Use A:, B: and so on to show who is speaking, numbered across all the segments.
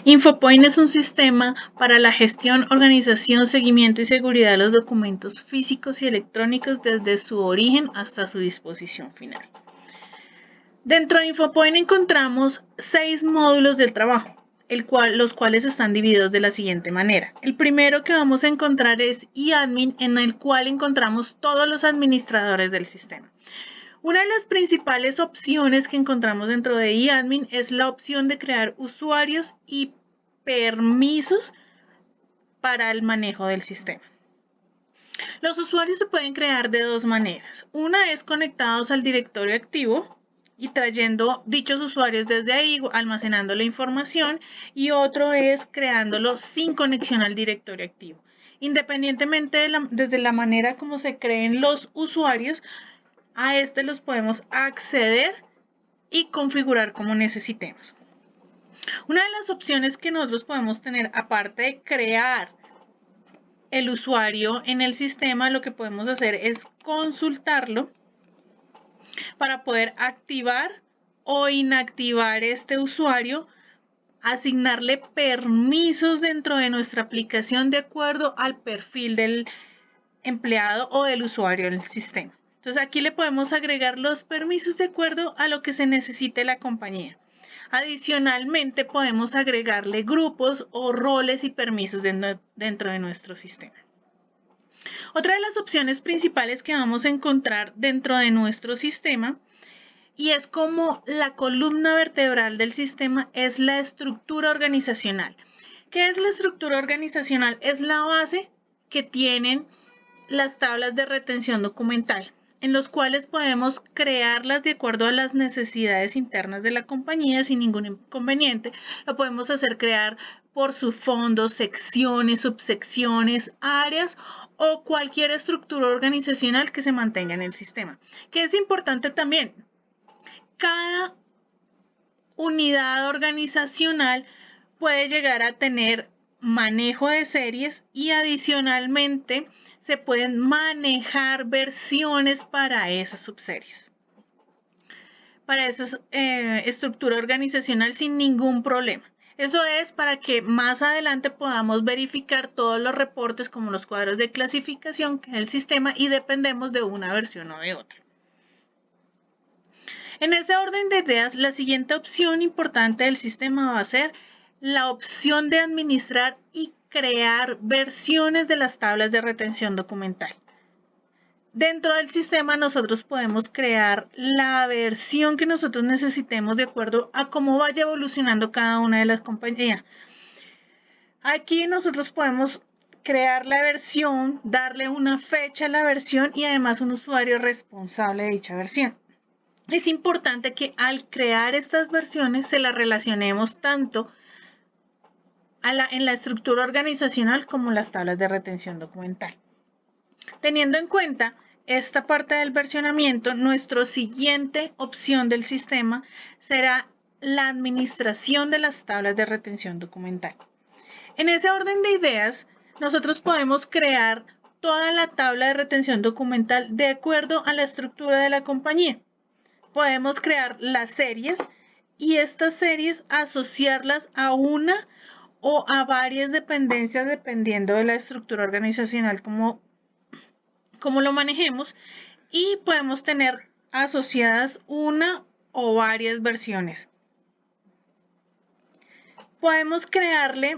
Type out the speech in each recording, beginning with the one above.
A: Infopoint es un sistema para la gestión, organización, seguimiento y seguridad de los documentos físicos y electrónicos desde su origen hasta su disposición final. Dentro de Infopoint encontramos 6 módulos del trabajo, los cuales están divididos de la siguiente manera. El primero que vamos a encontrar es eAdmin, en el cual encontramos todos los administradores del sistema. Una de las principales opciones que encontramos dentro de eAdmin es la opción de crear usuarios y permisos para el manejo del sistema. Los usuarios se pueden crear de dos maneras. Una es conectados al directorio activo y trayendo dichos usuarios desde ahí, almacenando la información, y otro es creándolo sin conexión al directorio activo. Independientemente desde la manera como se creen los usuarios, a los podemos acceder y configurar como necesitemos. Una de las opciones que nosotros podemos tener, aparte de crear el usuario en el sistema, lo que podemos hacer es consultarlo para poder activar o inactivar este usuario, asignarle permisos dentro de nuestra aplicación de acuerdo al perfil del empleado o del usuario del sistema. Entonces aquí le podemos agregar los permisos de acuerdo a lo que se necesite la compañía. Adicionalmente podemos agregarle grupos o roles y permisos dentro de nuestro sistema. Otra de las opciones principales que vamos a encontrar dentro de nuestro sistema, y es como la columna vertebral del sistema, es la estructura organizacional. ¿Qué es la estructura organizacional? Es la base que tienen las tablas de retención documental, en los cuales podemos crearlas de acuerdo a las necesidades internas de la compañía sin ningún inconveniente. Lo podemos hacer crear por subfondos, secciones, subsecciones, áreas o cualquier estructura organizacional que se mantenga en el sistema. Que es importante también, cada unidad organizacional puede llegar a tener manejo de series y adicionalmente se pueden manejar versiones para esas subseries, para esa estructura organizacional sin ningún problema. Eso es para que más adelante podamos verificar todos los reportes como los cuadros de clasificación del sistema y dependemos de una versión o de otra. En ese orden de ideas, la siguiente opción importante del sistema va a ser la opción de administrar y crear versiones de las tablas de retención documental. Dentro del sistema nosotros podemos crear la versión que nosotros necesitemos de acuerdo a cómo vaya evolucionando cada una de las compañías. Aquí nosotros podemos crear la versión, darle una fecha a la versión y además un usuario responsable de dicha versión. Es importante que al crear estas versiones se las relacionemos tanto en la estructura organizacional como las tablas de retención documental. Teniendo en cuenta esta parte del versionamiento, nuestra siguiente opción del sistema será la administración de las tablas de retención documental. En ese orden de ideas, nosotros podemos crear toda la tabla de retención documental de acuerdo a la estructura de la compañía. Podemos crear las series y estas series asociarlas a una o a varias dependencias dependiendo de la estructura organizacional como lo manejemos, y podemos tener asociadas una o varias versiones. Podemos crearle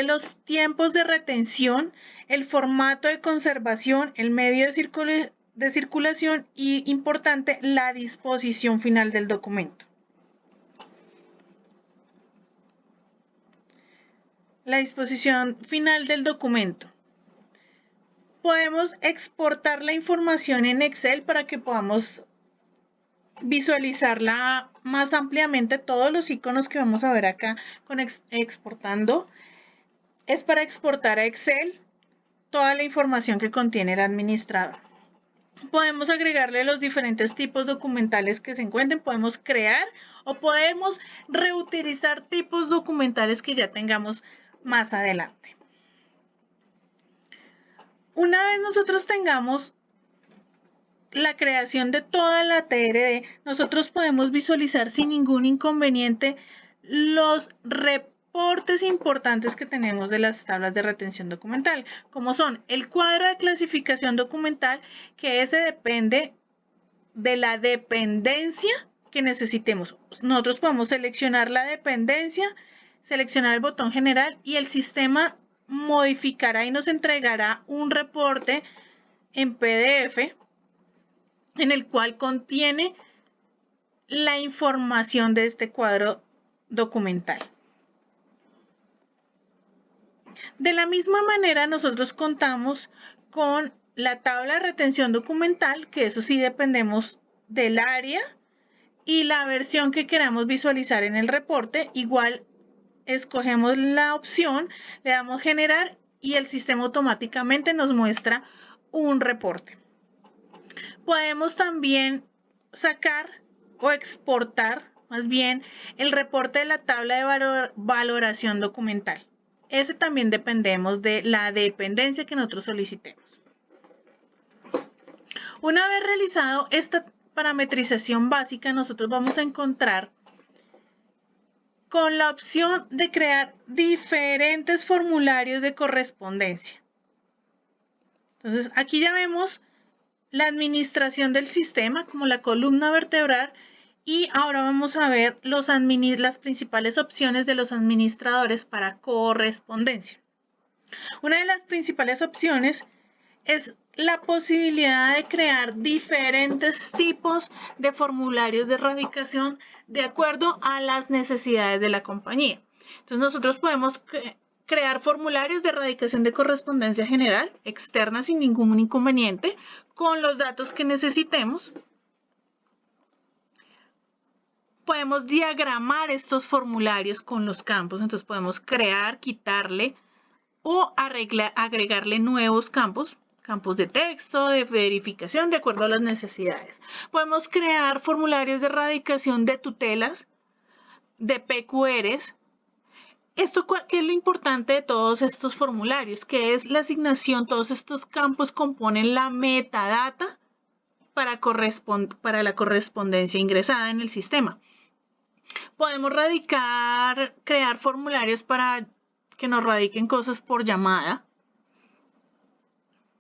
A: los tiempos de retención, el formato de conservación, el medio de circulación y, importante, la disposición final del documento. La disposición final del documento. Podemos exportar la información en Excel para que podamos visualizarla más ampliamente. Todos los iconos que vamos a ver acá con exportando es para exportar a Excel toda la información que contiene el administrador. Podemos agregarle los diferentes tipos documentales que se encuentren, podemos crear o podemos reutilizar tipos documentales que ya tengamos más adelante. Una vez nosotros tengamos la creación de toda la TRD, nosotros podemos visualizar sin ningún inconveniente los reportes importantes que tenemos de las tablas de retención documental, como son el cuadro de clasificación documental, que ese depende de la dependencia que necesitemos. Nosotros podemos seleccionar la dependencia, seleccionar el botón general y el sistema modificará y nos entregará un reporte en PDF en el cual contiene la información de este cuadro documental. De la misma manera, nosotros contamos con la tabla de retención documental, que eso sí dependemos del área y la versión que queramos visualizar en el reporte. Igual escogemos la opción, le damos generar y el sistema automáticamente nos muestra un reporte. Podemos también sacar o exportar, más bien, el reporte de la tabla de valoración documental. Ese también dependemos de la dependencia que nosotros solicitemos. Una vez realizado esta parametrización básica, nosotros vamos a encontrar con la opción de crear diferentes formularios de correspondencia. Entonces, aquí ya vemos la administración del sistema como la columna vertebral y ahora vamos a ver las principales opciones de los administradores para correspondencia. Una de las principales opciones es la posibilidad de crear diferentes tipos de formularios de radicación de acuerdo a las necesidades de la compañía. Entonces nosotros podemos crear formularios de radicación de correspondencia general, externa sin ningún inconveniente, con los datos que necesitemos. Podemos diagramar estos formularios con los campos, entonces podemos crear, quitarle o agregarle nuevos campos de texto, de verificación, de acuerdo a las necesidades. Podemos crear formularios de radicación de tutelas, de PQRs. ¿Qué es lo importante de todos estos formularios? Que es la asignación, todos estos campos componen la metadata para la correspondencia ingresada en el sistema. Podemos crear formularios para que nos radiquen cosas por llamada,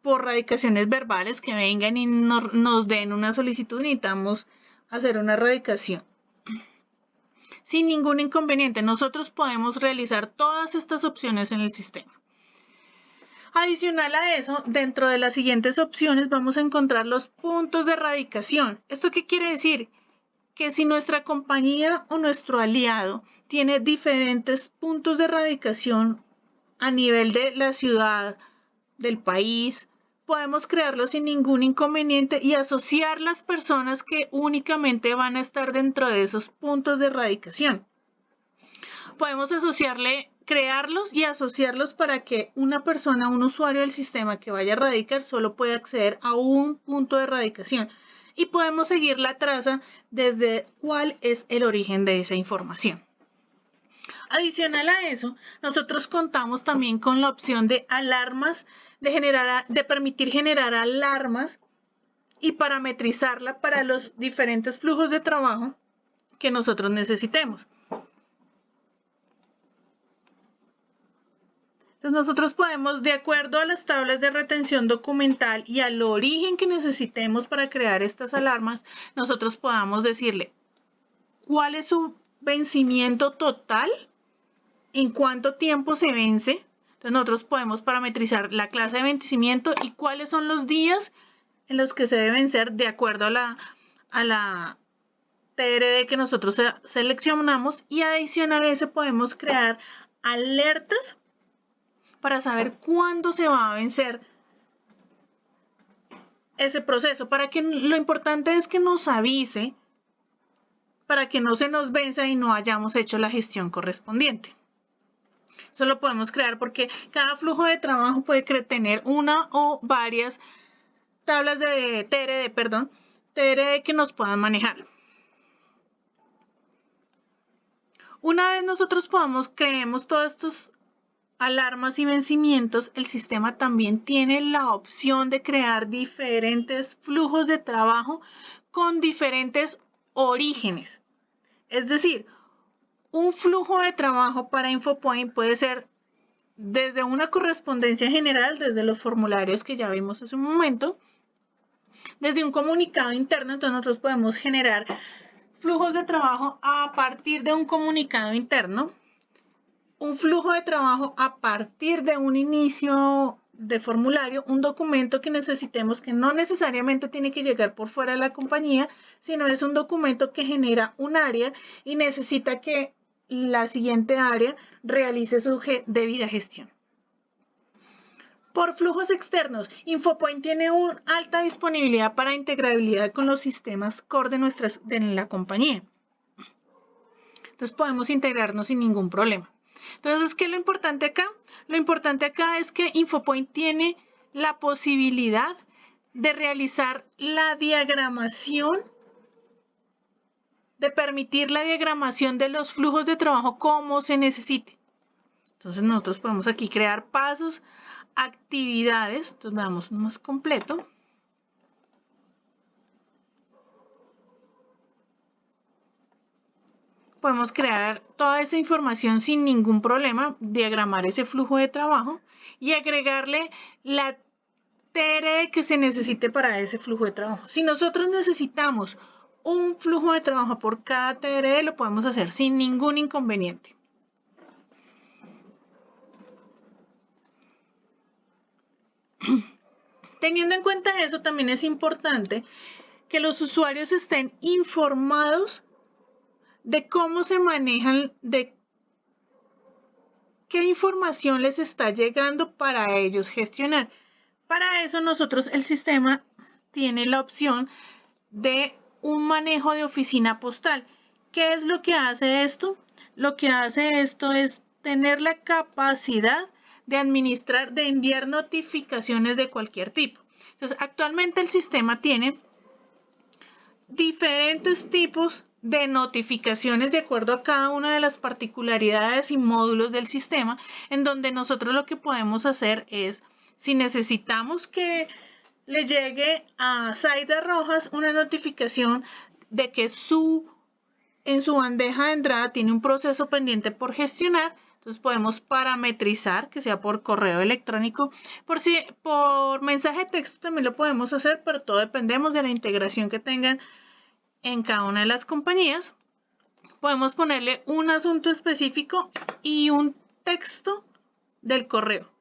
A: por radicaciones verbales, que vengan y nos den una solicitud, necesitamos hacer una radicación. Sin ningún inconveniente, nosotros podemos realizar todas estas opciones en el sistema. Adicional a eso, dentro de las siguientes opciones vamos a encontrar los puntos de radicación. ¿Esto qué quiere decir? Que si nuestra compañía o nuestro aliado tiene diferentes puntos de radicación a nivel de la ciudad, del país, podemos crearlos sin ningún inconveniente y asociar las personas que únicamente van a estar dentro de esos puntos de radicación. Podemos crearlos y asociarlos para que una persona, un usuario del sistema que vaya a radicar solo pueda acceder a un punto de radicación y podemos seguir la traza desde cuál es el origen de esa información. Adicional a eso, nosotros contamos también con la opción de alarmas, de permitir generar alarmas y parametrizarla para los diferentes flujos de trabajo que nosotros necesitemos. Entonces nosotros podemos, de acuerdo a las tablas de retención documental y al origen que necesitemos para crear estas alarmas, nosotros podamos decirle cuál es su vencimiento total, en cuánto tiempo se vence. Entonces nosotros podemos parametrizar la clase de vencimiento y cuáles son los días en los que se debe vencer de acuerdo a la TRD que nosotros seleccionamos, y adicional a eso podemos crear alertas para saber cuándo se va a vencer ese proceso. Lo importante es que nos avise para que no se nos venza y no hayamos hecho la gestión correspondiente. Eso lo podemos crear porque cada flujo de trabajo puede tener una o varias tablas de TRD que nos puedan manejar. Una vez nosotros creemos todos estos alarmas y vencimientos, el sistema también tiene la opción de crear diferentes flujos de trabajo con diferentes orígenes. Es decir, un flujo de trabajo para InfoPoint puede ser desde una correspondencia general, desde los formularios que ya vimos hace un momento, desde un comunicado interno. Entonces nosotros podemos generar flujos de trabajo a partir de un comunicado interno, un flujo de trabajo a partir de un inicio de formulario, un documento que necesitemos, que no necesariamente tiene que llegar por fuera de la compañía, sino es un documento que genera un área y necesita que la siguiente área realice su debida gestión. Por flujos externos, InfoPoint tiene una alta disponibilidad para integrabilidad con los sistemas core de la compañía. Entonces podemos integrarnos sin ningún problema. Entonces, ¿qué es lo importante acá? Lo importante acá es que InfoPoint tiene la posibilidad de realizar la diagramación, de permitir la diagramación de los flujos de trabajo como se necesite. Entonces nosotros podemos aquí crear pasos, actividades. Entonces damos un más completo. Podemos crear toda esa información sin ningún problema, diagramar ese flujo de trabajo y agregarle la TRE que se necesite para ese flujo de trabajo. Si nosotros necesitamos un flujo de trabajo por cada TRE, lo podemos hacer sin ningún inconveniente. Teniendo en cuenta eso, también es importante que los usuarios estén informados de cómo se manejan, de qué información les está llegando para ellos gestionar. Para eso nosotros, el sistema tiene la opción de un manejo de oficina postal. ¿Qué es lo que hace esto? Lo que hace esto es tener la capacidad de administrar, de enviar notificaciones de cualquier tipo. Entonces, actualmente el sistema tiene diferentes tipos de notificaciones de acuerdo a cada una de las particularidades y módulos del sistema, en donde nosotros lo que podemos hacer es, si necesitamos que le llegue a Zaida Rojas una notificación de que en su bandeja de entrada tiene un proceso pendiente por gestionar, entonces podemos parametrizar que sea por correo electrónico, por mensaje de texto también lo podemos hacer, pero todo dependemos de la integración que tengan en cada una de las compañías. Podemos ponerle un asunto específico y un texto del correo.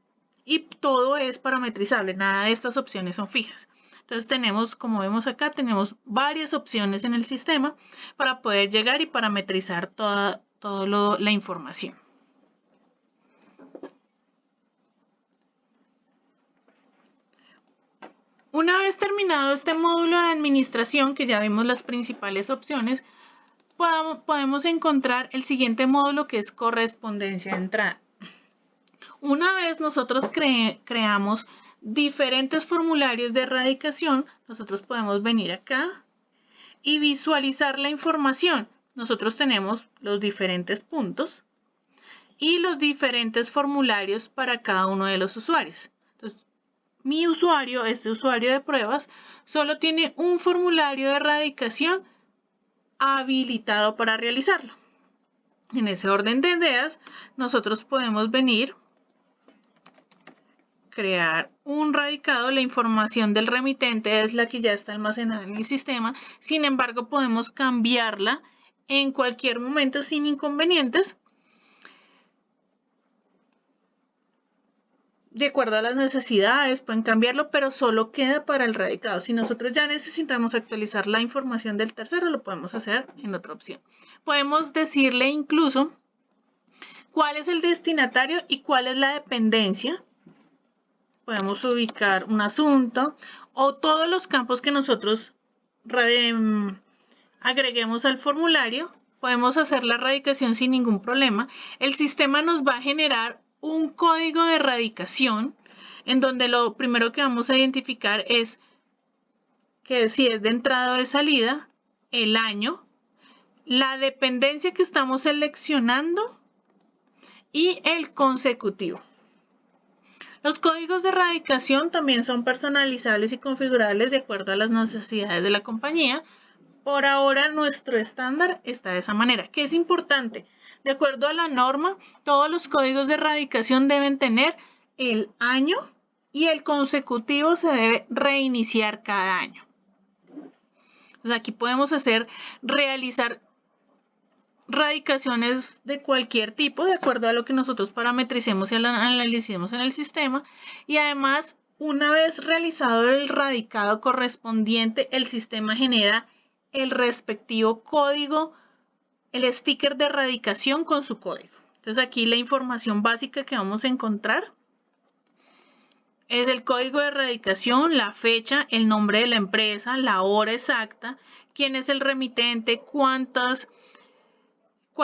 A: Y todo es parametrizable, nada de estas opciones son fijas. Entonces tenemos, como vemos acá, tenemos varias opciones en el sistema para poder llegar y parametrizar toda la información. Una vez terminado este módulo de administración, que ya vimos las principales opciones, podemos encontrar el siguiente módulo, que es correspondencia de entrada. Una vez nosotros creamos diferentes formularios de erradicación, nosotros podemos venir acá y visualizar la información. Nosotros tenemos los diferentes puntos y los diferentes formularios para cada uno de los usuarios. Entonces, mi usuario, este usuario de pruebas, solo tiene un formulario de erradicación habilitado para realizarlo. En ese orden de ideas, nosotros podemos venir, crear un radicado. La información del remitente es la que ya está almacenada en el sistema. Sin embargo, podemos cambiarla en cualquier momento sin inconvenientes, de acuerdo a las necesidades. Pueden cambiarlo, pero solo queda para el radicado. Si nosotros ya necesitamos actualizar la información del tercero, lo podemos hacer en otra opción. Podemos decirle incluso cuál es el destinatario y cuál es la dependencia. Podemos ubicar un asunto o todos los campos que nosotros agreguemos al formulario. Podemos hacer la erradicación sin ningún problema. El sistema nos va a generar un código de erradicación en donde lo primero que vamos a identificar es que si es de entrada o de salida, el año, la dependencia que estamos seleccionando y el consecutivo. Los códigos de erradicación también son personalizables y configurables de acuerdo a las necesidades de la compañía. Por ahora nuestro estándar está de esa manera. ¿Qué es importante? De acuerdo a la norma, todos los códigos de erradicación deben tener el año y el consecutivo se debe reiniciar cada año. Entonces aquí podemos realizar radicaciones de cualquier tipo de acuerdo a lo que nosotros parametricemos y analicemos en el sistema, y además una vez realizado el radicado correspondiente, el sistema genera el respectivo código, el sticker de erradicación con su código. Entonces aquí la información básica que vamos a encontrar es el código de erradicación, la fecha, el nombre de la empresa, la hora exacta, quién es el remitente, cuál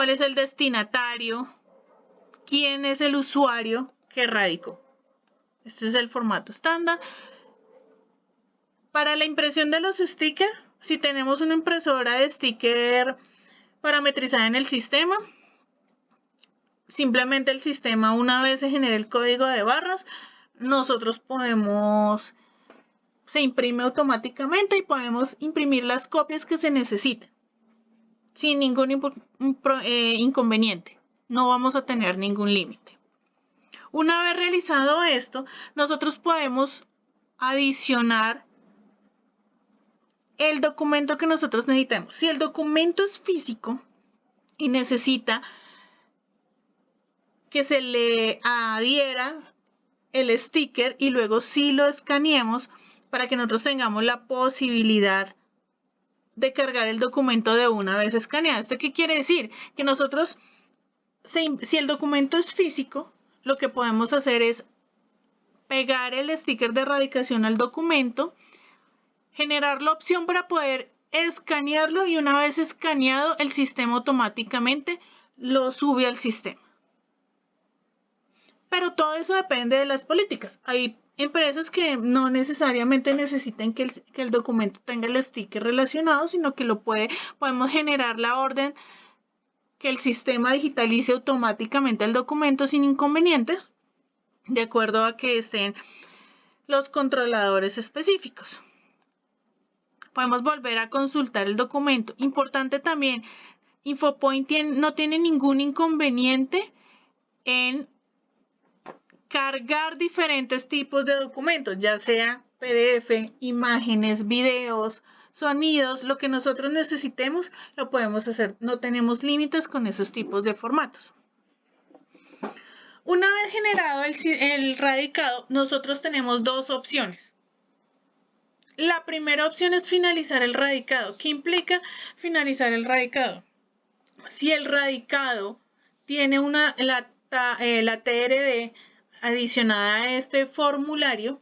A: es el destinatario, quién es el usuario que radicó. Este es el formato estándar. Para la impresión de los stickers, si tenemos una impresora de sticker parametrizada en el sistema, simplemente el sistema, una vez se genere el código de barras, nosotros se imprime automáticamente y podemos imprimir las copias que se necesiten sin ningún inconveniente. No vamos a tener ningún límite. Una vez realizado esto, nosotros podemos adicionar el documento que nosotros necesitamos. Si el documento es físico y necesita que se le adhiera el sticker y luego sí lo escaneemos para que nosotros tengamos la posibilidad de cargar el documento de una vez escaneado. ¿Esto qué quiere decir? Que nosotros, si el documento es físico, lo que podemos hacer es pegar el sticker de erradicación al documento, generar la opción para poder escanearlo y una vez escaneado, el sistema automáticamente lo sube al sistema. Pero todo eso depende de las políticas. Hay empresas que no necesariamente necesiten que el documento tenga el sticker relacionado, sino que podemos generar la orden que el sistema digitalice automáticamente el documento sin inconvenientes, de acuerdo a que estén los controladores específicos. Podemos volver a consultar el documento. Importante también, Infopoint no tiene ningún inconveniente en cargar diferentes tipos de documentos, ya sea PDF, imágenes, videos, sonidos, lo que nosotros necesitemos lo podemos hacer. No tenemos límites con esos tipos de formatos. Una vez generado el radicado, nosotros tenemos dos opciones. La primera opción es finalizar el radicado. ¿Qué implica finalizar el radicado? Si el radicado tiene la TRD adicionada a este formulario,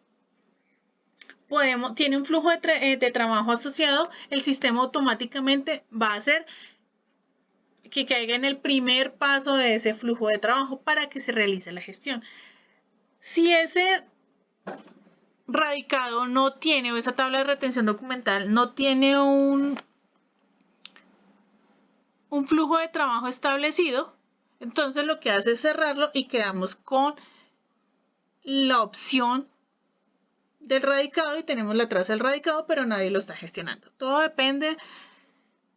A: tiene un flujo de trabajo asociado, el sistema automáticamente va a hacer que caiga en el primer paso de ese flujo de trabajo para que se realice la gestión. Si ese radicado no tiene, o esa tabla de retención documental no tiene un flujo de trabajo establecido, entonces lo que hace es cerrarlo y quedamos con la opción del radicado y tenemos la traza del radicado, pero nadie lo está gestionando. Todo depende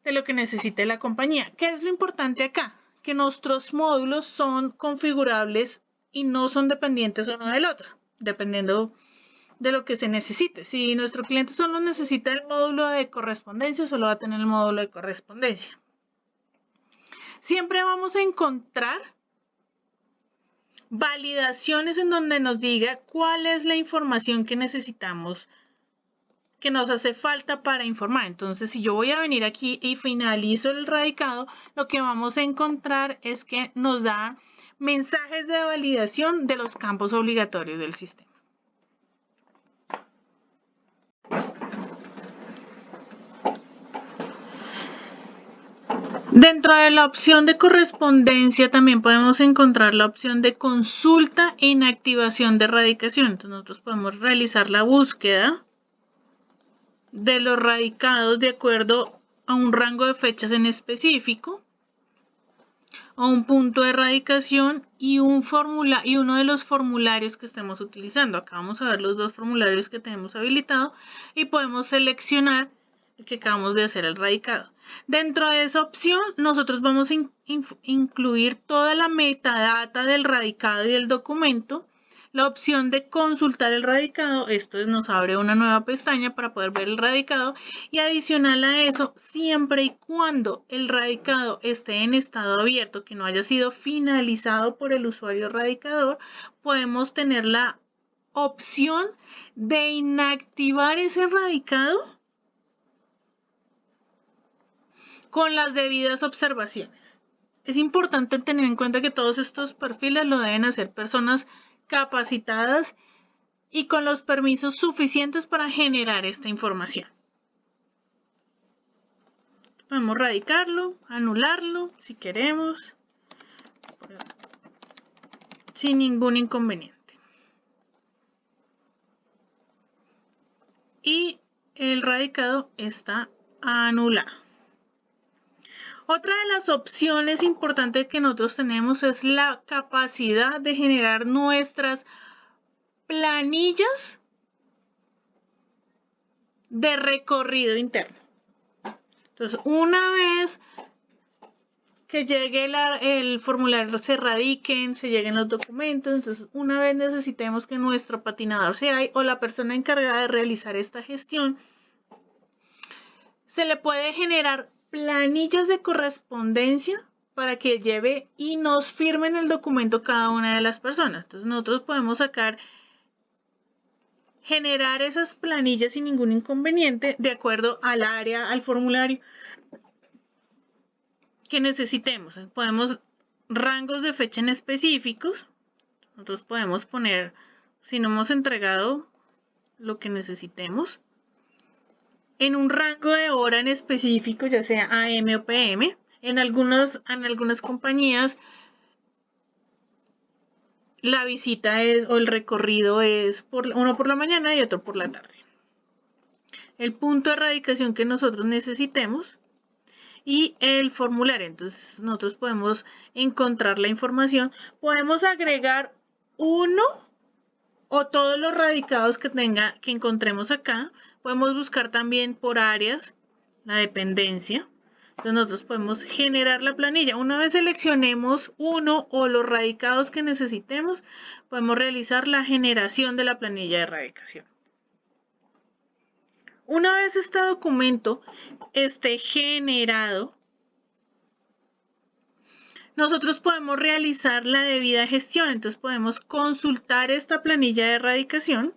A: de lo que necesite la compañía. ¿Qué es lo importante acá? Que nuestros módulos son configurables y no son dependientes uno del otro, dependiendo de lo que se necesite. Si nuestro cliente solo necesita el módulo de correspondencia, solo va a tener el módulo de correspondencia. Siempre vamos a encontrar validaciones en donde nos diga cuál es la información que necesitamos, que nos hace falta para informar. Entonces, si yo voy a venir aquí y finalizo el radicado, lo que vamos a encontrar es que nos da mensajes de validación de los campos obligatorios del sistema. Dentro de la opción de correspondencia también podemos encontrar la opción de consulta e inactivación de radicación. Entonces nosotros podemos realizar la búsqueda de los radicados de acuerdo a un rango de fechas en específico. o un punto de radicación y uno de los formularios que estemos utilizando. Acá vamos a ver los dos formularios que tenemos habilitado y podemos seleccionar el que acabamos de hacer el radicado. Dentro de esa opción nosotros vamos a incluir toda la metadata del radicado y del documento. La opción de consultar el radicado, esto nos abre una nueva pestaña para poder ver el radicado, y adicional a eso, siempre y cuando el radicado esté en estado abierto, que no haya sido finalizado por el usuario radicador, podemos tener la opción de inactivar ese radicado con las debidas observaciones. Es importante tener en cuenta que todos estos perfiles lo deben hacer personas capacitadas y con los permisos suficientes para generar esta información. Podemos radicarlo, anularlo si queremos, sin ningún inconveniente. Y el radicado está anulado. Otra de las opciones importantes que nosotros tenemos es la capacidad de generar nuestras planillas de recorrido interno. Entonces, una vez que llegue el formulario, se radiquen, se lleguen los documentos, entonces una vez necesitemos que nuestro patinador o la persona encargada de realizar esta gestión, se le puede generar planillas de correspondencia para que lleve y nos firmen el documento cada una de las personas. Entonces nosotros podemos generar esas planillas sin ningún inconveniente de acuerdo al área, al formulario que necesitemos. Podemos rangos de fecha en específicos. Nosotros podemos poner, si no hemos entregado lo que necesitemos, en un rango de hora en específico, ya sea AM o PM. En algunas compañías la visita o el recorrido es uno por la mañana y otro por la tarde. El punto de radicación que nosotros necesitemos y el formulario. Entonces nosotros podemos encontrar la información. Podemos agregar uno o todos los radicados que encontremos acá. Podemos buscar también por áreas la dependencia. Entonces nosotros podemos generar la planilla. Una vez seleccionemos uno o los radicados que necesitemos, podemos realizar la generación de la planilla de radicación. Una vez este documento esté generado, nosotros podemos realizar la debida gestión. Entonces podemos consultar esta planilla de radicación.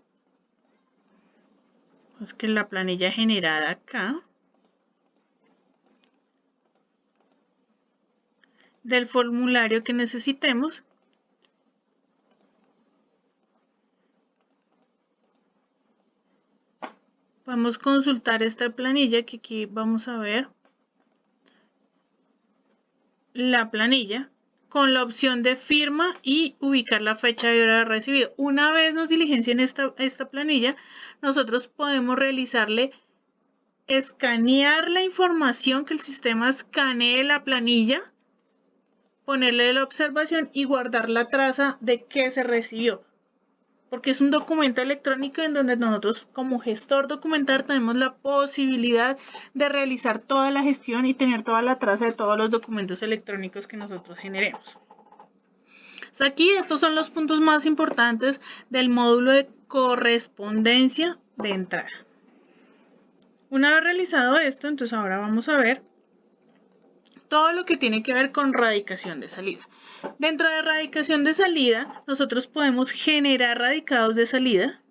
A: Es que la planilla generada acá, del formulario que necesitemos. Podemos consultar esta planilla, que aquí vamos a ver la planilla con la opción de firma y ubicar la fecha y hora de recibido. Una vez nos diligencien esta planilla, nosotros podemos escanear la información, que el sistema escanee la planilla, ponerle la observación y guardar la traza de qué se recibió. Porque es un documento electrónico en donde nosotros como gestor documental tenemos la posibilidad de realizar toda la gestión y tener toda la traza de todos los documentos electrónicos que nosotros generemos. Hasta aquí estos son los puntos más importantes del módulo de correspondencia de entrada. Una vez realizado esto, entonces ahora vamos a ver todo lo que tiene que ver con radicación de salida. Dentro de radicación de salida, nosotros podemos generar radicados de salida.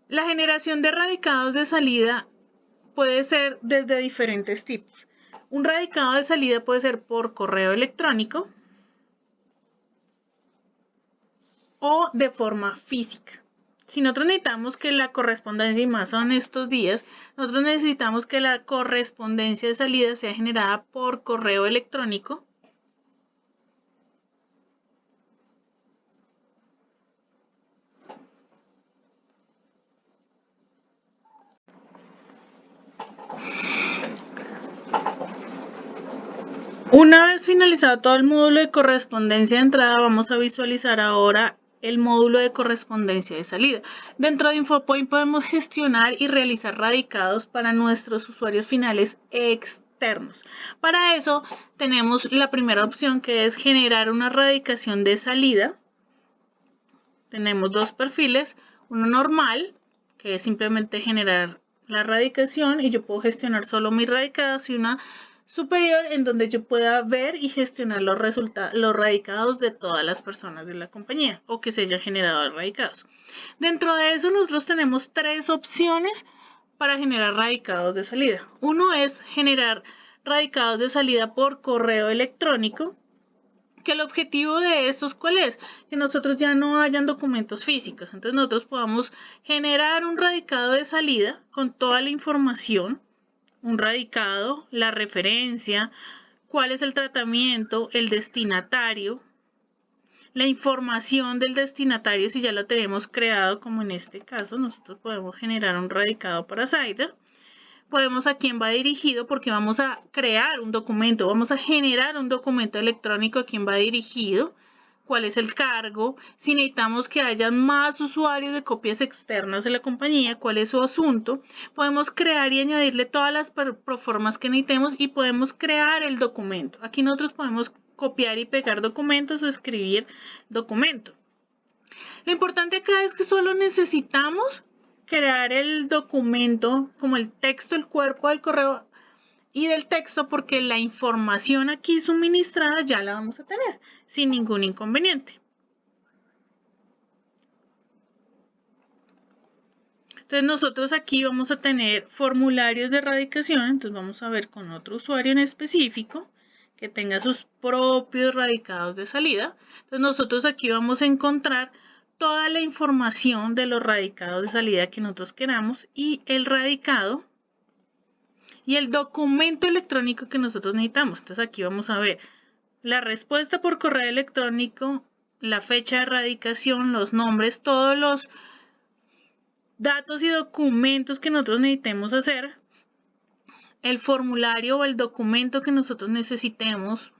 A: La generación de radicados de salida puede ser desde diferentes tipos. Un radicado de salida puede ser por correo electrónico o de forma física. Si nosotros necesitamos que la correspondencia, y más son estos días, nosotros necesitamos que la correspondencia de salida sea generada por correo electrónico. Una vez finalizado todo el módulo de correspondencia de entrada, vamos a visualizar ahora el módulo de correspondencia de salida. Dentro de InfoPoint podemos gestionar y realizar radicados para nuestros usuarios finales externos. Para eso tenemos la primera opción, que es generar una radicación de salida. Tenemos dos perfiles, uno normal, que es simplemente generar la radicación, y yo puedo gestionar solo mis radicados, y una superior en donde yo pueda ver y gestionar los radicados de todas las personas de la compañía o que se hayan generado radicados. Dentro de eso nosotros tenemos tres opciones para generar radicados de salida. Uno es generar radicados de salida por correo electrónico, que el objetivo de estos, ¿cuál es? Que nosotros ya no hayan documentos físicos. Entonces nosotros podamos generar un radicado de salida con toda la información, un radicado, la referencia, cuál es el tratamiento, el destinatario, la información del destinatario si ya lo tenemos creado, como en este caso. Nosotros podemos generar un radicado para Zaida. Podemos a quién va dirigido, porque vamos a crear un documento, vamos a generar un documento electrónico a quién va dirigido, cuál es el cargo, si necesitamos que haya más usuarios de copias externas de la compañía, cuál es su asunto. Podemos crear y añadirle todas las proformas que necesitemos y podemos crear el documento. Aquí nosotros podemos copiar y pegar documentos o escribir documento. Lo importante acá es que solo necesitamos crear el documento, como el texto, el cuerpo del correo y del texto, porque la información aquí suministrada ya la vamos a tener sin ningún inconveniente. Entonces nosotros aquí vamos a tener formularios de radicación. Entonces vamos a ver con otro usuario en específico que tenga sus propios radicados de salida. Entonces nosotros aquí vamos a encontrar toda la información de los radicados de salida que nosotros queramos y el radicado y el documento electrónico que nosotros necesitamos. Entonces aquí vamos a ver la respuesta por correo electrónico, la fecha de radicación, los nombres, todos los datos y documentos que nosotros necesitemos hacer, el formulario o el documento que nosotros necesitemos,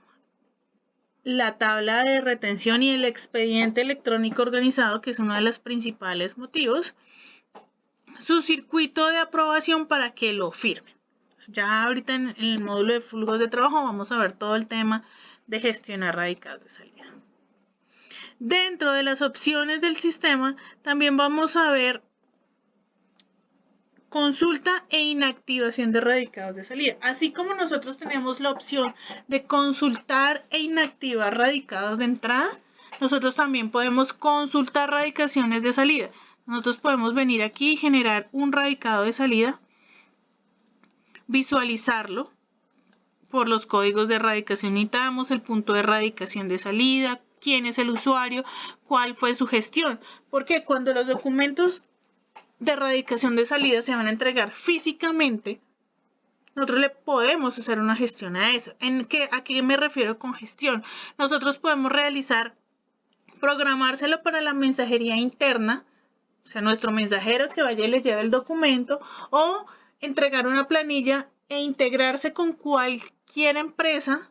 A: la tabla de retención y el expediente electrónico organizado, que es uno de los principales motivos, su circuito de aprobación para que lo firmen. Ya ahorita en el módulo de flujos de trabajo vamos a ver todo el tema de gestionar radicados de salida. Dentro de las opciones del sistema también vamos a ver consulta e inactivación de radicados de salida. Así como nosotros tenemos la opción de consultar e inactivar radicados de entrada, nosotros también podemos consultar radicaciones de salida. Nosotros podemos venir aquí y generar un radicado de salida, visualizarlo por los códigos de radicación. Necesitamos el punto de radicación de salida, quién es el usuario, cuál fue su gestión. Porque cuando los documentos de radicación de salida se van a entregar físicamente, nosotros le podemos hacer una gestión a eso. ¿A qué me refiero con gestión? Nosotros podemos programárselo para la mensajería interna, o sea, nuestro mensajero que vaya y les lleve el documento, o entregar una planilla e integrarse con cualquier empresa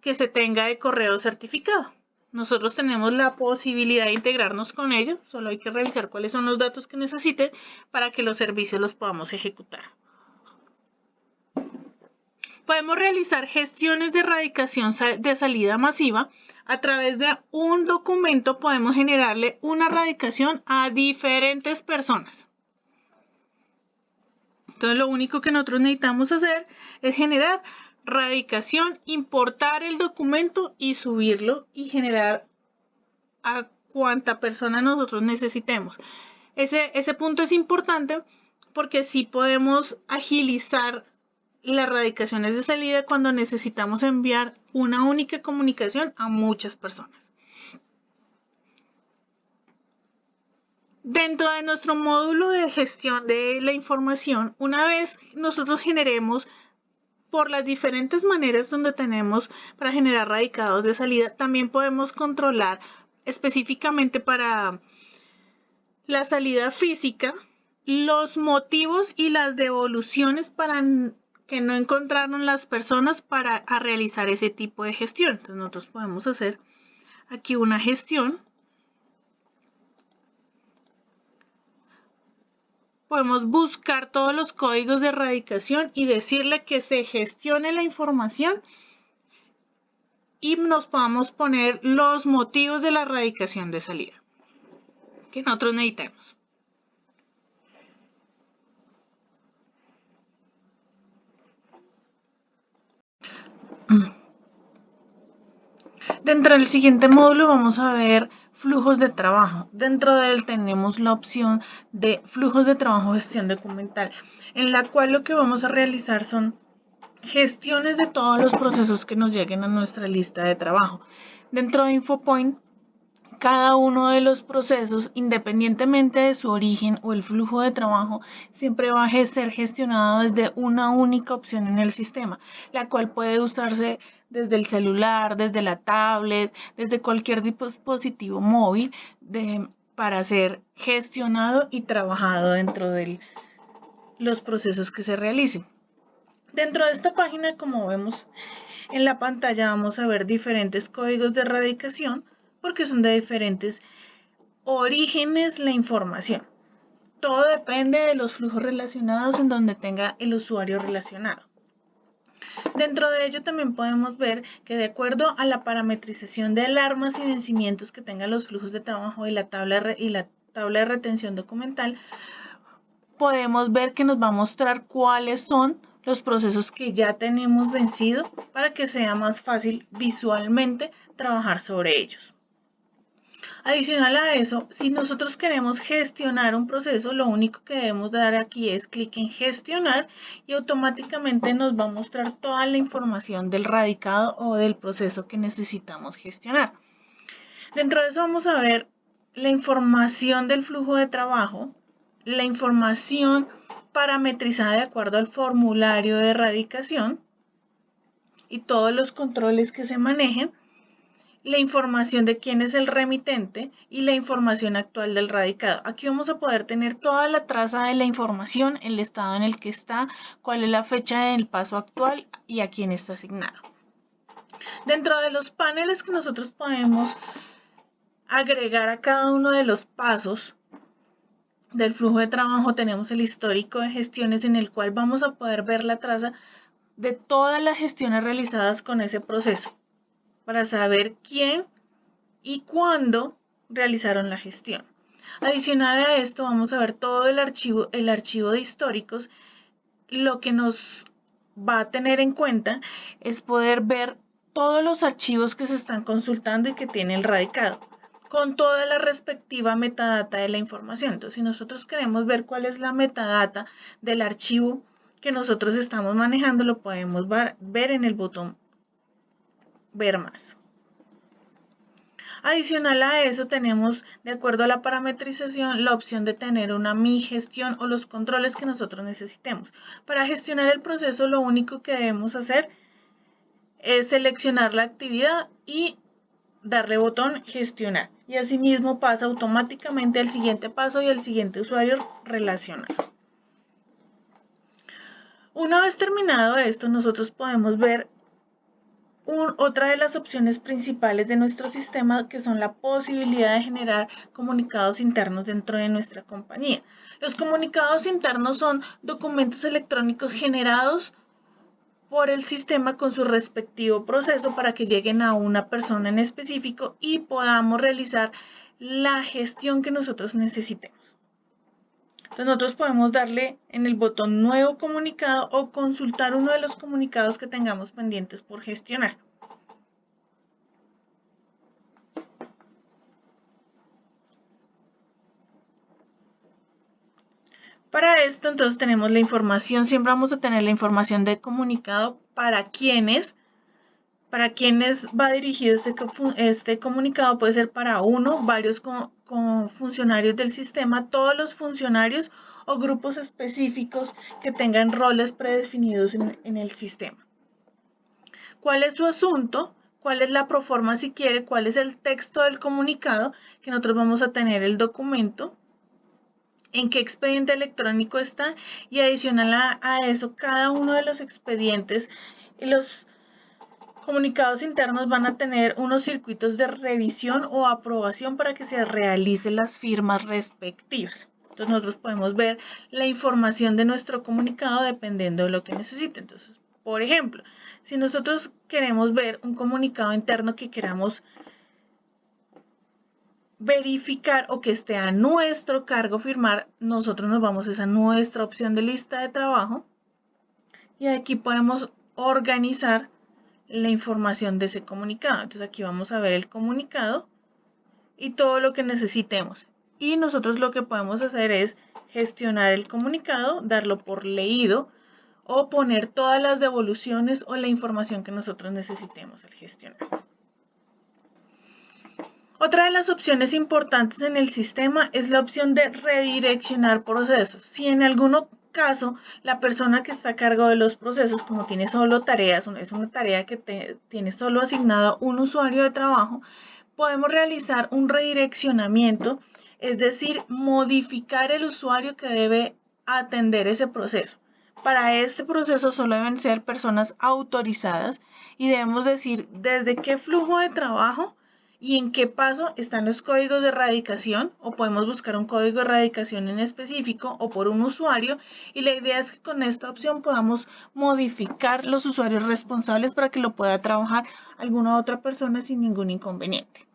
A: que se tenga de correo certificado. Nosotros tenemos la posibilidad de integrarnos con ellos, solo hay que revisar cuáles son los datos que necesiten para que los servicios los podamos ejecutar. Podemos realizar gestiones de radicación de salida masiva. A través de un documento podemos generarle una radicación a diferentes personas. Entonces lo único que nosotros necesitamos hacer es generar radicación, importar el documento y subirlo y generar a cuánta persona nosotros necesitemos. Ese punto es importante porque sí podemos agilizar las radicaciones de salida cuando necesitamos enviar una única comunicación a muchas personas. Dentro de nuestro módulo de gestión de la información, una vez nosotros generemos por las diferentes maneras donde tenemos para generar radicados de salida, también podemos controlar específicamente para la salida física los motivos y las devoluciones para que no encontraron las personas para realizar ese tipo de gestión. Entonces nosotros podemos hacer aquí una gestión. Podemos buscar todos los códigos de erradicación y decirle que se gestione la información y nos podamos poner los motivos de la erradicación de salida que nosotros necesitemos. Dentro del siguiente módulo vamos a ver flujos de trabajo. Dentro de él tenemos la opción de flujos de trabajo gestión documental, en la cual lo que vamos a realizar son gestiones de todos los procesos que nos lleguen a nuestra lista de trabajo. Dentro de InfoPoint, cada uno de los procesos, independientemente de su origen o el flujo de trabajo, siempre va a ser gestionado desde una única opción en el sistema, la cual puede usarse desde el celular, desde la tablet, desde cualquier dispositivo móvil para ser gestionado y trabajado dentro de los procesos que se realicen. Dentro de esta página, como vemos en la pantalla, vamos a ver diferentes códigos de erradicación porque son de diferentes orígenes la información. Todo depende de los flujos relacionados en donde tenga el usuario relacionado. Dentro de ello también podemos ver que de acuerdo a la parametrización de alarmas y vencimientos que tengan los flujos de trabajo y la tabla de retención documental, podemos ver que nos va a mostrar cuáles son los procesos que ya tenemos vencido para que sea más fácil visualmente trabajar sobre ellos. Adicional a eso, si nosotros queremos gestionar un proceso, lo único que debemos dar aquí es clic en gestionar y automáticamente nos va a mostrar toda la información del radicado o del proceso que necesitamos gestionar. Dentro de eso vamos a ver la información del flujo de trabajo, la información parametrizada de acuerdo al formulario de erradicación y todos los controles que se manejen, la información de quién es el remitente y la información actual del radicado. Aquí vamos a poder tener toda la traza de la información, el estado en el que está, cuál es la fecha del paso actual y a quién está asignado. Dentro de los paneles que nosotros podemos agregar a cada uno de los pasos del flujo de trabajo, tenemos el histórico de gestiones en el cual vamos a poder ver la traza de todas las gestiones realizadas con ese proceso para saber quién y cuándo realizaron la gestión. Adicional a esto, vamos a ver todo el archivo de históricos. Lo que nos va a tener en cuenta es poder ver todos los archivos que se están consultando y que tiene el radicado, con toda la respectiva metadata de la información. Entonces, si nosotros queremos ver cuál es la metadata del archivo que nosotros estamos manejando, lo podemos ver en el botón Ver más. Adicional a eso, tenemos, de acuerdo a la parametrización, la opción de tener una mi gestión o los controles que nosotros necesitemos. Para gestionar el proceso, lo único que debemos hacer es seleccionar la actividad y darle botón gestionar. Y asimismo pasa automáticamente al siguiente paso y al siguiente usuario relacionado. Una vez terminado esto, nosotros podemos ver otra de las opciones principales de nuestro sistema, que son la posibilidad de generar comunicados internos dentro de nuestra compañía. Los comunicados internos son documentos electrónicos generados por el sistema con su respectivo proceso para que lleguen a una persona en específico y podamos realizar la gestión que nosotros necesitemos. Entonces nosotros podemos darle en el botón nuevo comunicado o consultar uno de los comunicados que tengamos pendientes por gestionar. Para esto entonces tenemos la información, siempre vamos a tener la información de comunicado para quienes va dirigido este comunicado. Puede ser para uno, varios con funcionarios del sistema, todos los funcionarios o grupos específicos que tengan roles predefinidos en el sistema. ¿Cuál es su asunto? ¿Cuál es la proforma si quiere? ¿Cuál es el texto del comunicado? Que nosotros vamos a tener el documento en qué expediente electrónico está, y adicional a eso, cada uno de los expedientes y los comunicados internos van a tener unos circuitos de revisión o aprobación para que se realicen las firmas respectivas. Entonces nosotros podemos ver la información de nuestro comunicado dependiendo de lo que necesite. Entonces, por ejemplo, si nosotros queremos ver un comunicado interno que queramos verificar o que esté a nuestro cargo firmar, nosotros nos vamos a nuestra opción de lista de trabajo y aquí podemos organizar la información de ese comunicado. Entonces aquí vamos a ver el comunicado y todo lo que necesitemos. Y nosotros lo que podemos hacer es gestionar el comunicado, darlo por leído o poner todas las devoluciones o la información que nosotros necesitemos al gestionar. Otra de las opciones importantes en el sistema es la opción de redireccionar procesos. Si en algún caso la persona que está a cargo de los procesos, como tiene solo tareas, es una tarea que tiene solo asignado un usuario de trabajo, podemos realizar un redireccionamiento, es decir, modificar el usuario que debe atender ese proceso. Para este proceso solo deben ser personas autorizadas y debemos decir desde qué flujo de trabajo y en qué paso están los códigos de erradicación, o podemos buscar un código de erradicación en específico o por un usuario, y la idea es que con esta opción podamos modificar los usuarios responsables para que lo pueda trabajar alguna otra persona sin ningún inconveniente.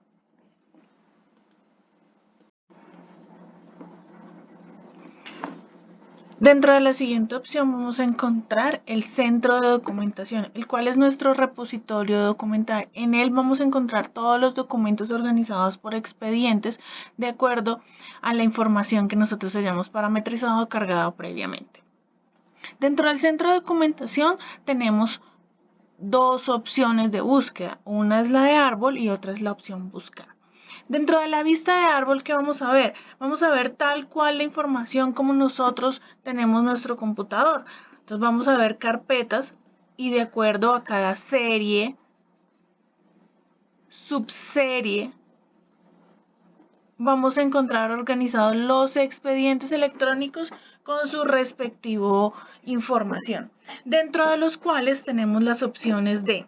A: Dentro de la siguiente opción vamos a encontrar el centro de documentación, el cual es nuestro repositorio documental. En él vamos a encontrar todos los documentos organizados por expedientes de acuerdo a la información que nosotros hayamos parametrizado o cargado previamente. Dentro del centro de documentación tenemos dos opciones de búsqueda. Una es la de árbol y otra es la opción buscar. Dentro de la vista de árbol, ¿qué vamos a ver? Vamos a ver tal cual la información como nosotros tenemos nuestro computador. Entonces vamos a ver carpetas y de acuerdo a cada serie, subserie, vamos a encontrar organizados los expedientes electrónicos con su respectivo información, dentro de los cuales tenemos las opciones de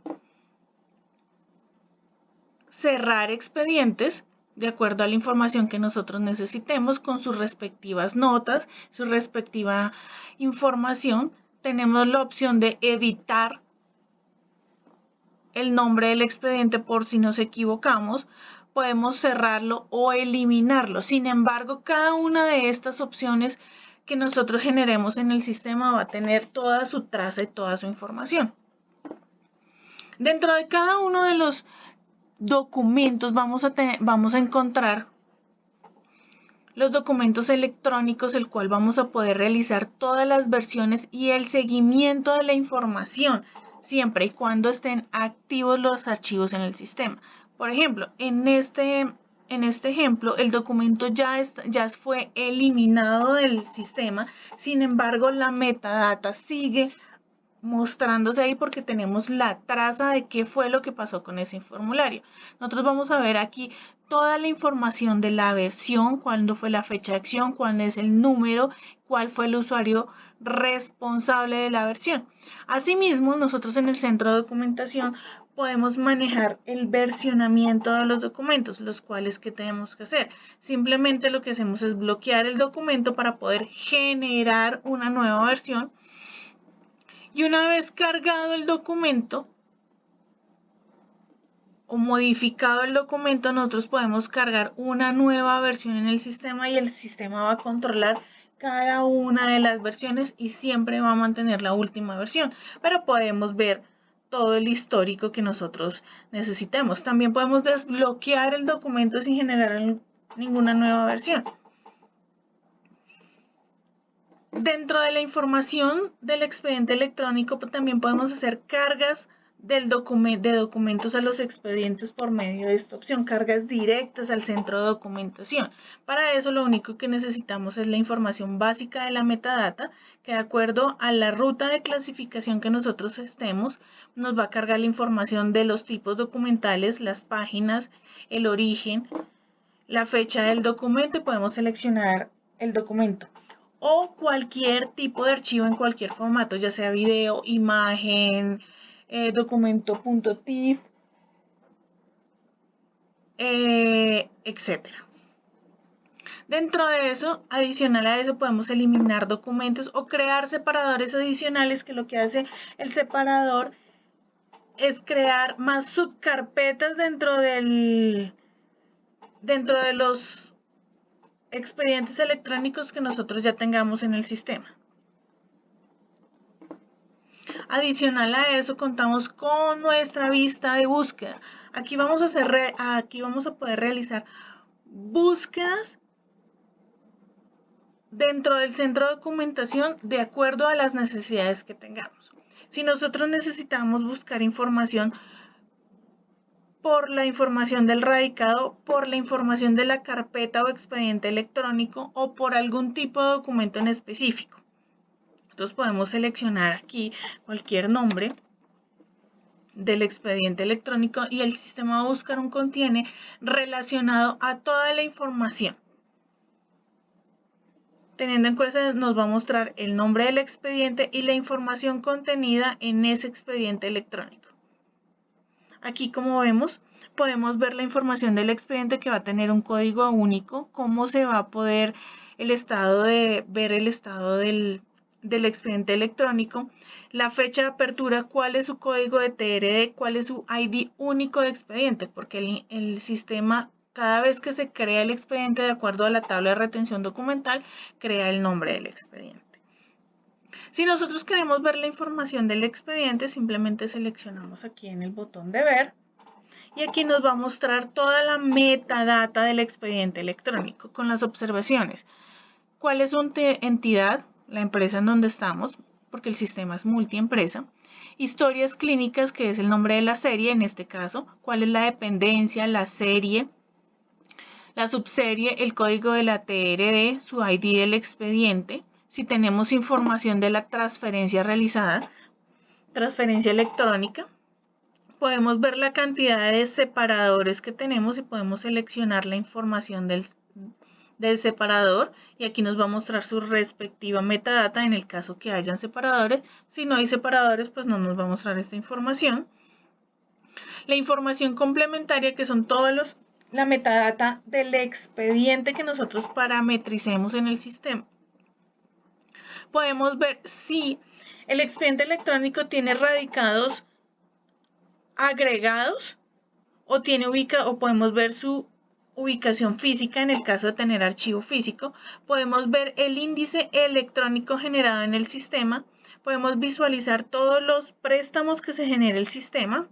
A: cerrar expedientes de acuerdo a la información que nosotros necesitemos con sus respectivas notas, su respectiva información. Tenemos la opción de editar el nombre del expediente por si nos equivocamos. Podemos cerrarlo o eliminarlo. Sin embargo, cada una de estas opciones que nosotros generemos en el sistema va a tener toda su traza y toda su información. Dentro de cada uno de los documentos vamos a encontrar los documentos electrónicos, el cual vamos a poder realizar todas las versiones y el seguimiento de la información, siempre y cuando estén activos los archivos en el sistema. Por ejemplo, en este ejemplo, el documento ya fue eliminado del sistema, sin embargo, la metadata sigue mostrándose ahí porque tenemos la traza de qué fue lo que pasó con ese formulario. Nosotros vamos a ver aquí toda la información de la versión, cuándo fue la fecha de acción, cuál es el número, cuál fue el usuario responsable de la versión. Asimismo, nosotros en el centro de documentación podemos manejar el versionamiento de los documentos, los cuales ¿qué tenemos que hacer? Simplemente lo que hacemos es bloquear el documento para poder generar una nueva versión. Y una vez cargado el documento o modificado el documento, nosotros podemos cargar una nueva versión en el sistema y el sistema va a controlar cada una de las versiones y siempre va a mantener la última versión. Pero podemos ver todo el histórico que nosotros necesitemos. También podemos desbloquear el documento sin generar ninguna nueva versión. Dentro de la información del expediente electrónico también podemos hacer cargas de documentos a los expedientes por medio de esta opción, cargas directas al centro de documentación. Para eso lo único que necesitamos es la información básica de la metadata, que de acuerdo a la ruta de clasificación que nosotros estemos, nos va a cargar la información de los tipos documentales, las páginas, el origen, la fecha del documento y podemos seleccionar el documento o cualquier tipo de archivo en cualquier formato, ya sea video, imagen, documento .tif, etc. Dentro de eso, adicional a eso, podemos eliminar documentos o crear separadores adicionales, que lo que hace el separador es crear más subcarpetas dentro de los expedientes electrónicos que nosotros ya tengamos en el sistema. Adicional a eso, contamos con nuestra vista de búsqueda. Aquí vamos a poder realizar búsquedas dentro del centro de documentación de acuerdo a las necesidades que tengamos. Si nosotros necesitamos buscar información por la información del radicado, por la información de la carpeta o expediente electrónico o por algún tipo de documento en específico. Entonces podemos seleccionar aquí cualquier nombre del expediente electrónico y el sistema de buscar un contiene relacionado a toda la información. Teniendo en cuenta, nos va a mostrar el nombre del expediente y la información contenida en ese expediente electrónico. Aquí, como vemos, podemos ver la información del expediente, que va a tener un código único, cómo se va a poder ver el estado del expediente electrónico, la fecha de apertura, cuál es su código de TRD, cuál es su ID único de expediente, porque el sistema, cada vez que se crea el expediente de acuerdo a la tabla de retención documental, crea el nombre del expediente. Si nosotros queremos ver la información del expediente, simplemente seleccionamos aquí en el botón de ver y aquí nos va a mostrar toda la metadata del expediente electrónico con las observaciones. ¿Cuál es su entidad? La empresa en donde estamos, porque el sistema es multiempresa. Historias clínicas, que es el nombre de la serie en este caso. ¿Cuál es la dependencia, la serie, la subserie, el código de la TRD, su ID del expediente? Si tenemos información de la transferencia realizada, transferencia electrónica, podemos ver la cantidad de separadores que tenemos y podemos seleccionar la información del separador y aquí nos va a mostrar su respectiva metadata en el caso que hayan separadores. Si no hay separadores, pues no nos va a mostrar esta información. La información complementaria, que son la metadata del expediente que nosotros parametricemos en el sistema. Podemos ver si el expediente electrónico tiene radicados agregados o podemos ver su ubicación física en el caso de tener archivo físico. Podemos ver el índice electrónico generado en el sistema. Podemos visualizar todos los préstamos que se genera el sistema.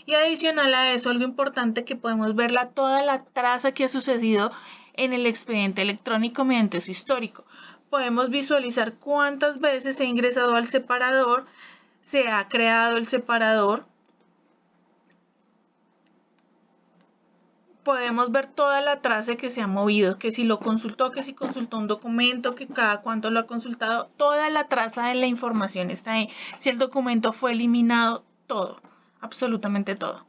A: Y adicional a eso, algo importante, que podemos ver toda la traza que ha sucedido en el expediente electrónico mediante su histórico. Podemos visualizar cuántas veces se ha ingresado al separador, se ha creado el separador. Podemos ver toda la traza que se ha movido, que si lo consultó, que si consultó un documento, que cada cuánto lo ha consultado, toda la traza de la información está ahí. Si el documento fue eliminado, todo, absolutamente todo.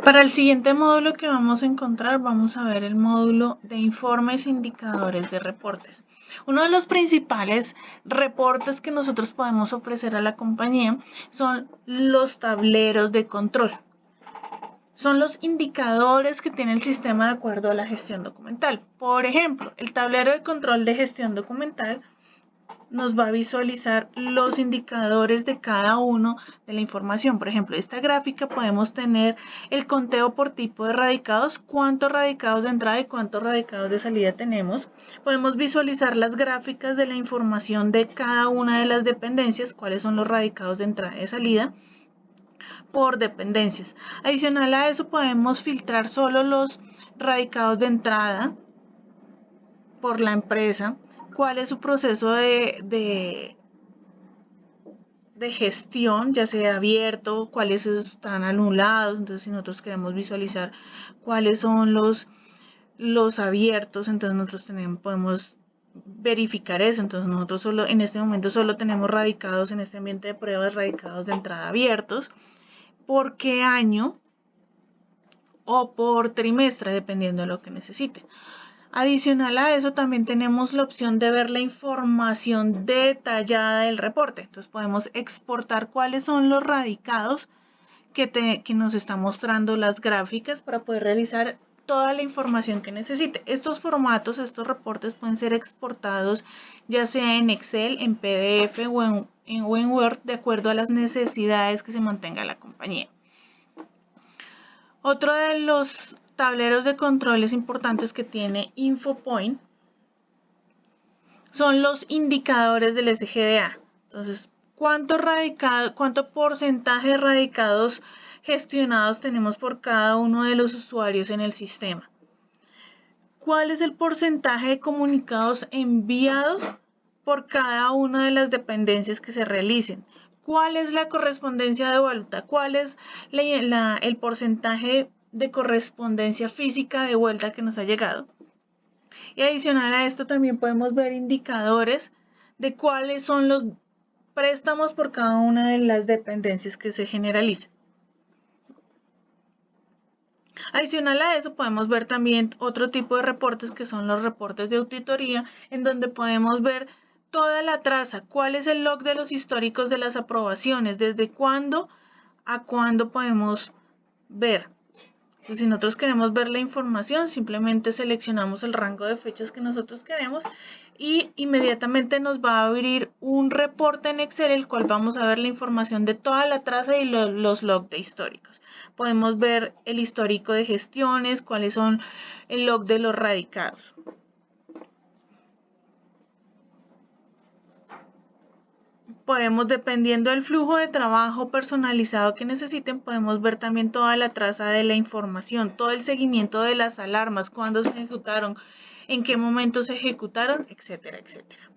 A: Para el siguiente módulo que vamos a encontrar, vamos a ver el módulo de informes e indicadores de reportes. Uno de los principales reportes que nosotros podemos ofrecer a la compañía son los tableros de control. Son los indicadores que tiene el sistema de acuerdo a la gestión documental. Por ejemplo, el tablero de control de gestión documental nos va a visualizar los indicadores de cada uno de la información. Por ejemplo, esta gráfica podemos tener el conteo por tipo de radicados, cuántos radicados de entrada y cuántos radicados de salida tenemos. Podemos visualizar las gráficas de la información de cada una de las dependencias, cuáles son los radicados de entrada y de salida por dependencias. Adicional a eso, podemos filtrar solo los radicados de entrada por la empresa, cuál es su proceso de gestión, ya sea abierto, cuáles están anulados. Entonces, si nosotros queremos visualizar cuáles son los abiertos, entonces nosotros podemos verificar eso. Entonces, nosotros en este momento solo tenemos radicados en este ambiente de pruebas, radicados de entrada abiertos. ¿Por qué año? o por trimestre, dependiendo de lo que necesite. Adicional a eso, también tenemos la opción de ver la información detallada del reporte. Entonces podemos exportar cuáles son los radicados que nos está mostrando las gráficas para poder realizar toda la información que necesite. Estos formatos, estos reportes pueden ser exportados ya sea en Excel, en PDF o en Word, de acuerdo a las necesidades que se mantenga la compañía. Otro de los tableros de controles importantes que tiene InfoPoint son los indicadores del SGDA. Entonces, ¿cuánto porcentaje de radicados gestionados tenemos por cada uno de los usuarios en el sistema? ¿Cuál es el porcentaje de comunicados enviados por cada una de las dependencias que se realicen? ¿Cuál es la correspondencia de vuelta? ¿Cuál es el porcentaje de correspondencia física de vuelta que nos ha llegado? Y adicional a esto también podemos ver indicadores de cuáles son los préstamos por cada una de las dependencias que se generalizan. Adicional a eso podemos ver también otro tipo de reportes que son los reportes de auditoría, en donde podemos ver toda la traza, cuál es el log de los históricos de las aprobaciones, desde cuándo a cuándo podemos ver. Entonces, si nosotros queremos ver la información, simplemente seleccionamos el rango de fechas que nosotros queremos y inmediatamente nos va a abrir un reporte en Excel, el cual vamos a ver la información de toda la traza y los logs de históricos. Podemos ver el histórico de gestiones, cuáles son el log de los radicados. Podemos, dependiendo del flujo de trabajo personalizado que necesiten, podemos ver también toda la traza de la información, todo el seguimiento de las alarmas, cuándo se ejecutaron, en qué momento se ejecutaron, etcétera, etcétera.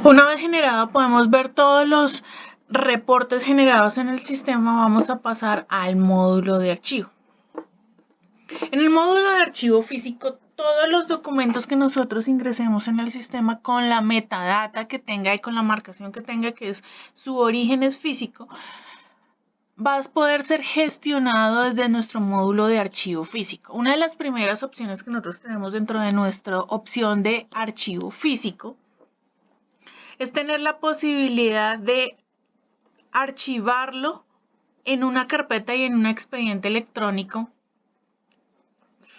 A: Una vez generado, podemos ver todos los reportes generados en el sistema. Vamos a pasar al módulo de archivo. En el módulo de archivo físico, todos los documentos que nosotros ingresemos en el sistema con la metadata que tenga y con la marcación que tenga, que es su origen es físico, va a poder ser gestionado desde nuestro módulo de archivo físico. Una de las primeras opciones que nosotros tenemos dentro de nuestra opción de archivo físico es tener la posibilidad de archivarlo en una carpeta y en un expediente electrónico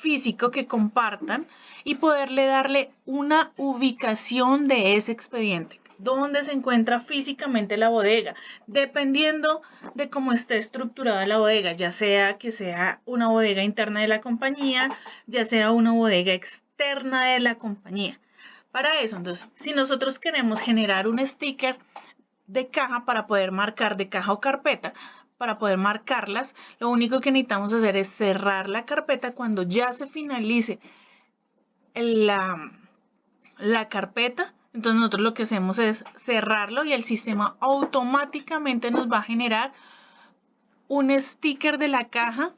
A: físico que compartan y poderle darle una ubicación de ese expediente, dónde se encuentra físicamente la bodega, dependiendo de cómo esté estructurada la bodega, ya sea que sea una bodega interna de la compañía, ya sea una bodega externa de la compañía. Para eso, entonces, si nosotros queremos generar un sticker de caja para poder marcar de caja o carpeta, para poder marcarlas, lo único que necesitamos hacer es cerrar la carpeta cuando ya se finalice la carpeta. Entonces nosotros lo que hacemos es cerrarlo y el sistema automáticamente nos va a generar un sticker de la caja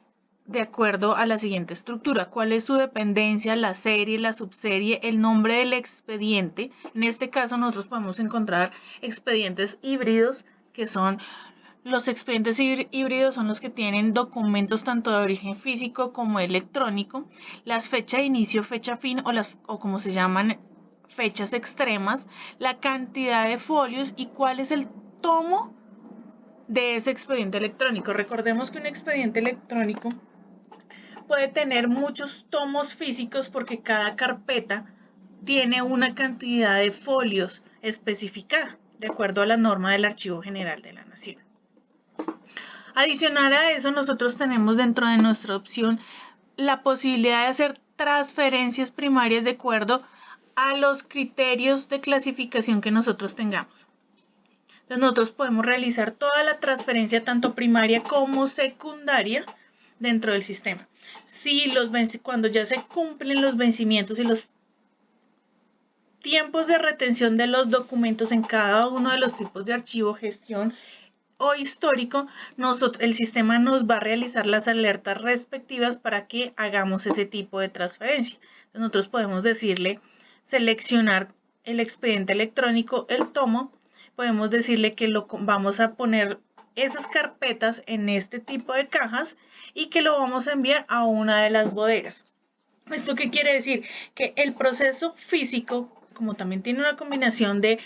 A: de acuerdo a la siguiente estructura. ¿Cuál es su dependencia, la serie, la subserie, el nombre del expediente? En este caso nosotros podemos encontrar expedientes híbridos, que son los expedientes híbridos son los que tienen documentos tanto de origen físico como electrónico, las fechas de inicio, fecha fin o como se llaman fechas extremas, la cantidad de folios y cuál es el tomo de ese expediente electrónico. Recordemos que un expediente electrónico puede tener muchos tomos físicos porque cada carpeta tiene una cantidad de folios especificada de acuerdo a la norma del Archivo General de la Nación. Adicional a eso, nosotros tenemos dentro de nuestra opción la posibilidad de hacer transferencias primarias de acuerdo a los criterios de clasificación que nosotros tengamos. Entonces nosotros podemos realizar toda la transferencia tanto primaria como secundaria dentro del sistema. Cuando ya se cumplen los vencimientos y los tiempos de retención de los documentos en cada uno de los tipos de archivo, gestión o histórico, el sistema nos va a realizar las alertas respectivas para que hagamos ese tipo de transferencia. Entonces nosotros podemos decirle seleccionar el expediente electrónico, el tomo, podemos decirle que vamos a poner esas carpetas en este tipo de cajas y que lo vamos a enviar a una de las bodegas. ¿Esto qué quiere decir? Que el proceso físico, como también tiene una combinación de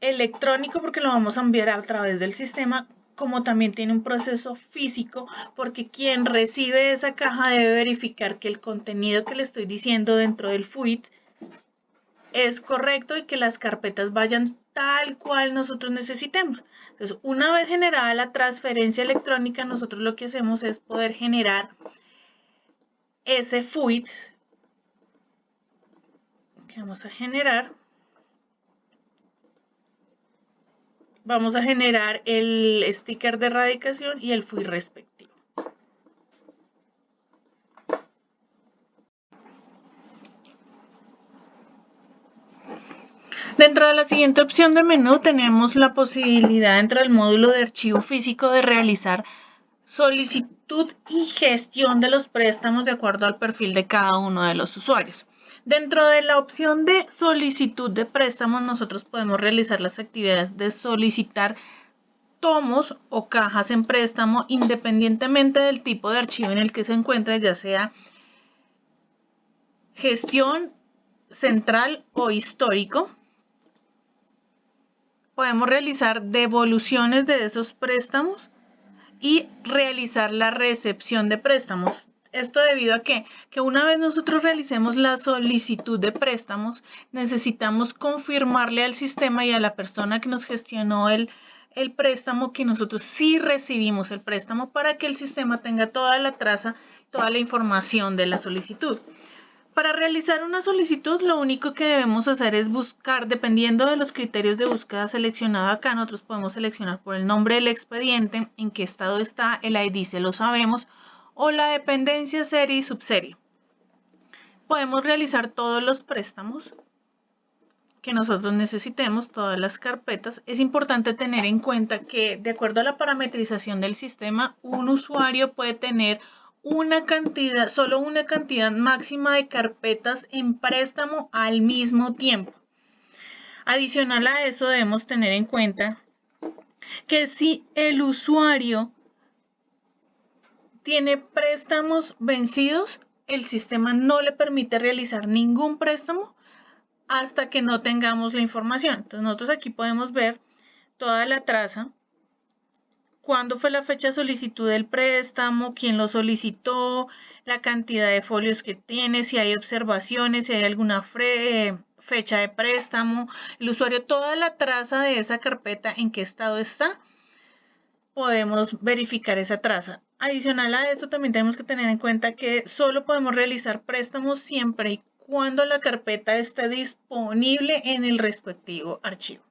A: electrónico porque lo vamos a enviar a través del sistema, como también tiene un proceso físico porque quien recibe esa caja debe verificar que el contenido que le estoy diciendo dentro del FUID es correcto y que las carpetas vayan tal cual nosotros necesitemos. Entonces, una vez generada la transferencia electrónica, nosotros lo que hacemos es poder generar ese FUID que vamos a generar. Vamos a generar el sticker de erradicación y el FUID respectivo. Dentro de la siguiente opción de menú tenemos la posibilidad dentro del módulo de archivo físico de realizar solicitud y gestión de los préstamos de acuerdo al perfil de cada uno de los usuarios. Dentro de la opción de solicitud de préstamos, nosotros podemos realizar las actividades de solicitar tomos o cajas en préstamo independientemente del tipo de archivo en el que se encuentre, ya sea gestión central o histórico. Podemos realizar devoluciones de esos préstamos y realizar la recepción de préstamos. Esto debido a que una vez nosotros realicemos la solicitud de préstamos, necesitamos confirmarle al sistema y a la persona que nos gestionó el préstamo que nosotros sí recibimos el préstamo para que el sistema tenga toda la traza, toda la información de la solicitud. Para realizar una solicitud, lo único que debemos hacer es buscar, dependiendo de los criterios de búsqueda seleccionado acá, nosotros podemos seleccionar por el nombre del expediente, en qué estado está, el ID se lo sabemos, o la dependencia, serie y subserie. Podemos realizar todos los préstamos que nosotros necesitemos, todas las carpetas. Es importante tener en cuenta que, de acuerdo a la parametrización del sistema, un usuario puede tener solo una cantidad máxima de carpetas en préstamo al mismo tiempo. Adicional a eso, debemos tener en cuenta que si el usuario tiene préstamos vencidos, el sistema no le permite realizar ningún préstamo hasta que no tengamos la información. Entonces, nosotros aquí podemos ver toda la traza, cuándo fue la fecha de solicitud del préstamo, quién lo solicitó, la cantidad de folios que tiene, si hay observaciones, si hay alguna fecha de préstamo, el usuario, toda la traza de esa carpeta, en qué estado está, podemos verificar esa traza. Adicional a esto, también tenemos que tener en cuenta que solo podemos realizar préstamos siempre y cuando la carpeta esté disponible en el respectivo archivo.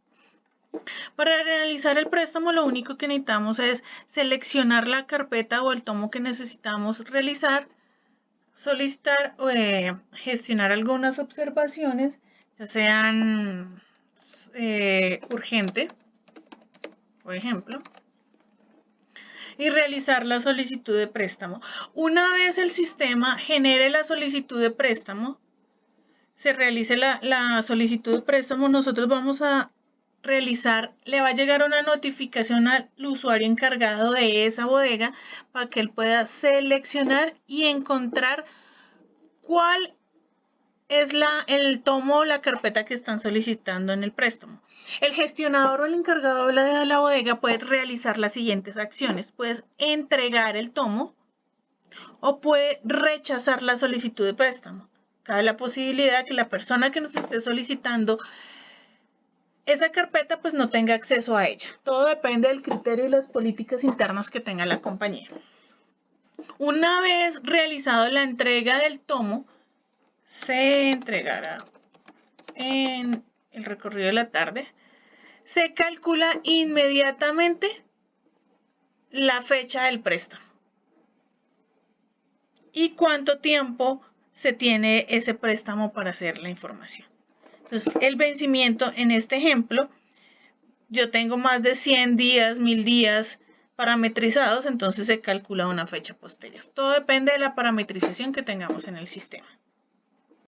A: Para realizar el préstamo, lo único que necesitamos es seleccionar la carpeta o el tomo que necesitamos realizar, solicitar o gestionar algunas observaciones, ya sean urgente, por ejemplo, y realizar la solicitud de préstamo. Una vez el sistema genere la solicitud de préstamo, se realice la solicitud de préstamo, nosotros vamos a le va a llegar una notificación al usuario encargado de esa bodega para que él pueda seleccionar y encontrar cuál es el tomo o la carpeta que están solicitando en el préstamo. El gestionador o el encargado de la bodega puede realizar las siguientes acciones. Puedes entregar el tomo o puede rechazar la solicitud de préstamo. Cabe la posibilidad que la persona que nos esté solicitando esa carpeta pues no tenga acceso a ella. Todo depende del criterio y las políticas internas que tenga la compañía. Una vez realizado la entrega del tomo, se entregará en el recorrido de la tarde. Se calcula inmediatamente la fecha del préstamo y cuánto tiempo se tiene ese préstamo para hacer la información. Entonces, el vencimiento en este ejemplo, yo tengo más de 100 días, 1000 días parametrizados, entonces se calcula una fecha posterior. Todo depende de la parametrización que tengamos en el sistema.